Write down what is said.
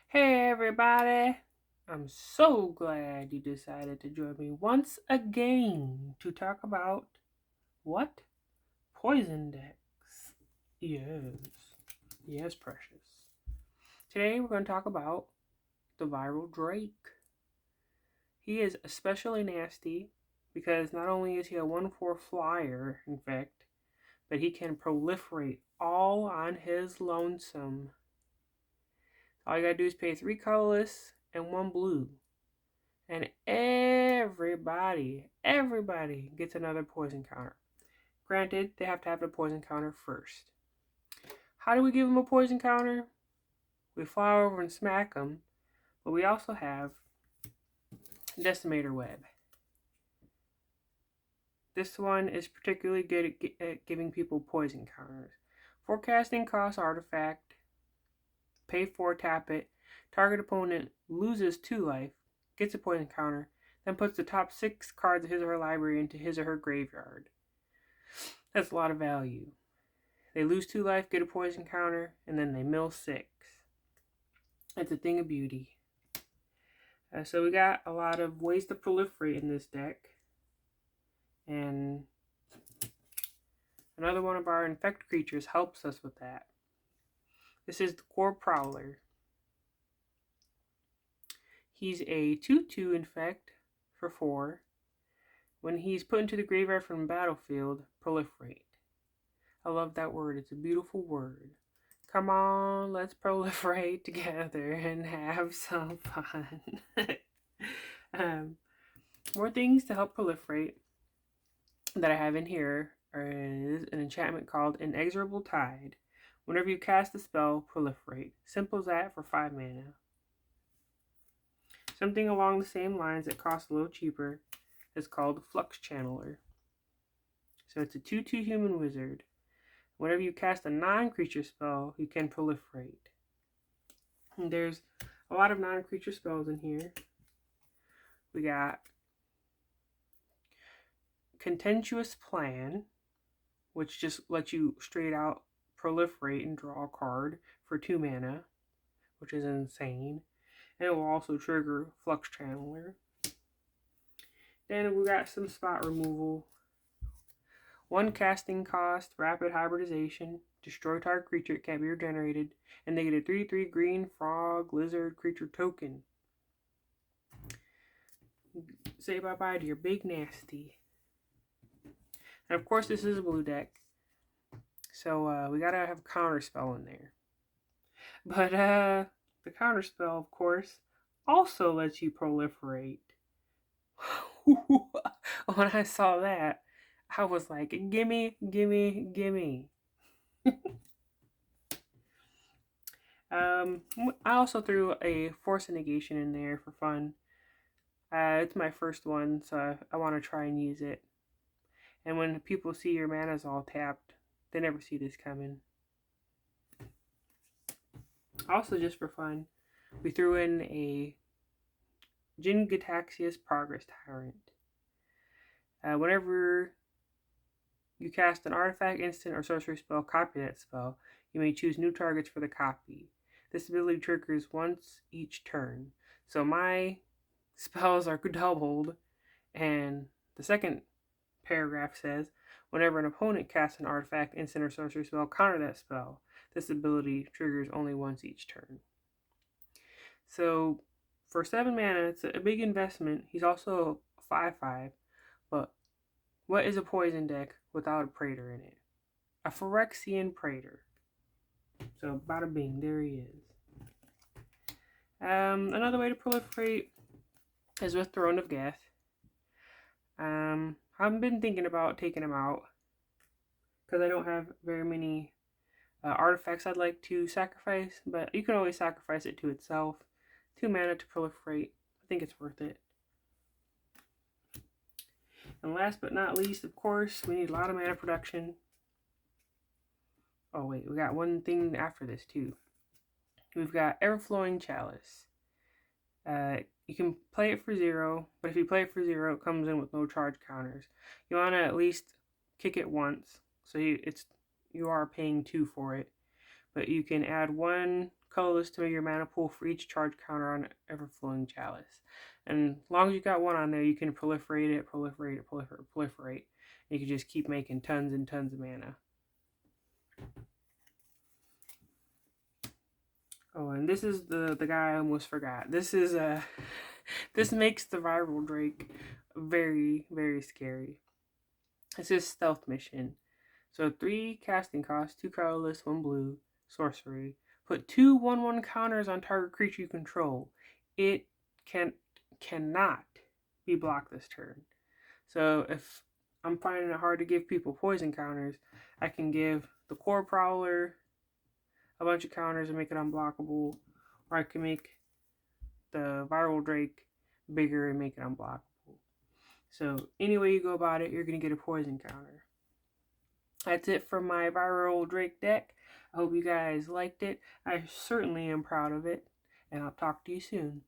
Hey everybody! I'm so glad you decided to join me once again to talk about what? Poison decks. Yes. Yes, precious. Today we're going to talk about the Viral Drake. He is especially nasty because not only is he a 1/4 flyer, infect, but he can proliferate all on his lonesome. All you gotta do is pay 3 colorless and 1 blue. And everybody gets another poison counter. Granted, they have to have the poison counter first. How do we give them a poison counter? We fly over and smack them, but we also have Decimator Web. This one is particularly good at giving people poison counters. Forecasting cost artifact, pay 4, tap it, target opponent loses 2 life, gets a poison counter, then puts the top 6 cards of his or her library into his or her graveyard. That's a lot of value. They lose 2 life, get a poison counter, and then they mill 6. It's a thing of beauty. So we got a lot of ways to proliferate in this deck. And another one of our infect creatures helps us with that. This is the Core Prowler. He's a 2/2 infect for 4. When he's put into the graveyard from the battlefield, proliferate. I love that word. It's a beautiful word. Come on, let's proliferate together and have some fun. More things to help proliferate that I have in here is an enchantment called Inexorable Tide. Whenever you cast a spell, proliferate. Simple as that for 5 mana. Something along the same lines that costs a little cheaper is called Flux Channeler. So it's a 2/2 human wizard. Whenever you cast a non-creature spell, you can proliferate. And there's a lot of non-creature spells in here. We got Contentious Plan, which just lets you straight out proliferate and draw a card for 2 mana, which is insane. And it will also trigger Flux Channeler. Then we got some spot removal. 1 casting cost, Rapid Hybridization. Destroy target creature, it can't be regenerated. And they get a 3/3 green frog lizard creature token. Say bye-bye to your big nasty. And of course this is a blue deck. So we gotta have a counter spell in there. But the counter spell, of course, also lets you proliferate. When I saw that, I was like, gimme, gimme, gimme. I also threw a Force of Negation in there for fun. It's my first one, so I want to try and use it. And when people see your mana's all tapped, they never see this coming. Also, just for fun, we threw in a Jin-Gitaxias Progress Tyrant. Whenever you cast an artifact, instant, or sorcery spell, copy that spell. You may choose new targets for the copy. This ability triggers once each turn. So my spells are doubled, and the second paragraph says, whenever an opponent casts an artifact, instant, or sorcery spell, counter that spell. This ability triggers only once each turn. So for 7 mana, it's a big investment. He's also a 5/5, but what is a poison deck without a Praetor in it? A Phyrexian Praetor. So bada bing, there he is. Another way to proliferate is with Throne of Geth. I've been thinking about taking him out because I don't have very many artifacts I'd like to sacrifice, but you can always sacrifice it to itself. 2 mana to proliferate. I think it's worth it. And last but not least, of course, we need a lot of mana production. Oh wait, we got one thing after this too. We've got Everflowing Chalice. You can play it for 0, but if you play it for 0, it comes in with no charge counters. You want to at least kick it once, so you are paying 2 for it. But you can add 1 colorless to make your mana pool for each charge counter on Everflowing Chalice. And as long as you got one on there, you can proliferate it, proliferate. You can just keep making tons and tons of mana. Oh, and this is the guy I almost forgot. This is this makes the Viral Drake very, very scary. This is Stealth Mission. So 3 casting costs, 2 colorless, 1 blue, sorcery. Put 2 1/1 counters on target creature you control. It cannot be blocked this turn. So if I'm finding it hard to give people poison counters, I can give the Core Prowler a bunch of counters and make it unblockable, or I can make the Viral Drake bigger and make it unblockable. So any way you go about it, you're going to get a poison counter. That's it for my Viral Drake deck. I hope you guys liked it. I certainly am proud of it, and I'll talk to you soon.